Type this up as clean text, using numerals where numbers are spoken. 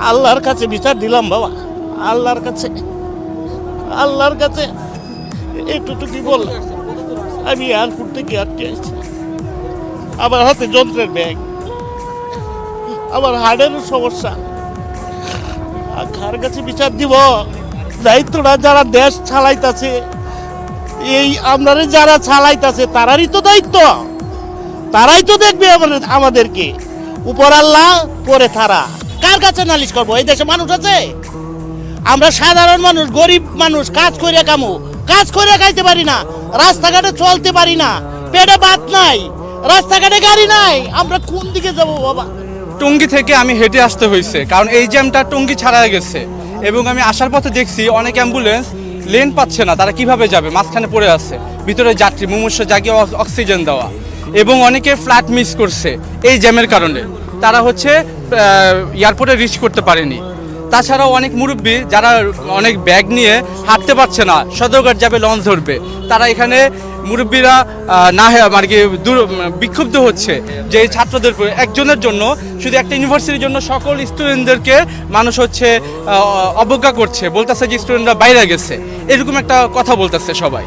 আল্লাহর কাছে বিচার দিলাম বাবা, আল্লাহর কাছে, আল্লাহর কাছে একটুটুকি বললাম। আমি এয়ারপোর্ট থেকে আটকে আসছি, আমার হাতে যন্ত্রের ব্যাগ, আমার হার্টের সমস্যা, আর কার কাছে বিচার দিব? দায়িত্বটা যারা দেশ চালাইতাছে, এই আপনারা যারা চালাইতাছে তারারই তো দায়িত্ব, তারাই তো দেখবে আমাদেরকে। উপর আল্লাহ, পরে তারা। কার কাছে নালিশ করবো? এই দেশে মানুষ আছে? আমরা সাধারণ মানুষ, গরিব মানুষ, কাজ করে কামু, কাজ করে খাইতে পারি না, রাস্তাঘাটে চলতে পারি না, পেটে ভাত নাই, রাস্তাঘাটে গাড়ি নাই, আমরা কোন দিকে যাব বাবা? টঙ্গী থেকে আমি হেঁটে আসতে হয়েছে, কারণ এই জ্যামটা টঙ্গী ছাড়া গেছে। এবং আমি আসার পথে দেখছি অনেক অ্যাম্বুলেন্স লেন পাচ্ছে না, তারা কিভাবে যাবে, মাঝখানে পড়ে আছে, ভিতরে যাত্রী মুমূর্ষ জাগিয়ে অক্সিজেন দেওয়া, এবং অনেকে ফ্লাইট মিস করছে এই জ্যামের কারণে, তারা হচ্ছে এয়ারপোর্টে রিচ করতে পারেনি। তাছাড়াও অনেক মুরব্বী যারা অনেক ব্যাগ নিয়ে হাঁটতে পারছে না, সদরঘাট যাবে লঞ্চ ধরবে, তারা এখানে মুরব্বীরা না মানে কি বিক্ষুব্ধ হচ্ছে যে এই ছাত্রদের একজনের জন্য, শুধু একটা ইউনিভার্সিটির জন্য সকল স্টুডেন্টদেরকে মানুষ হচ্ছে অবজ্ঞা করছে, বলতেছে যে স্টুডেন্টরা বাইরে গেছে, এরকম একটা কথা বলতেছে সবাই।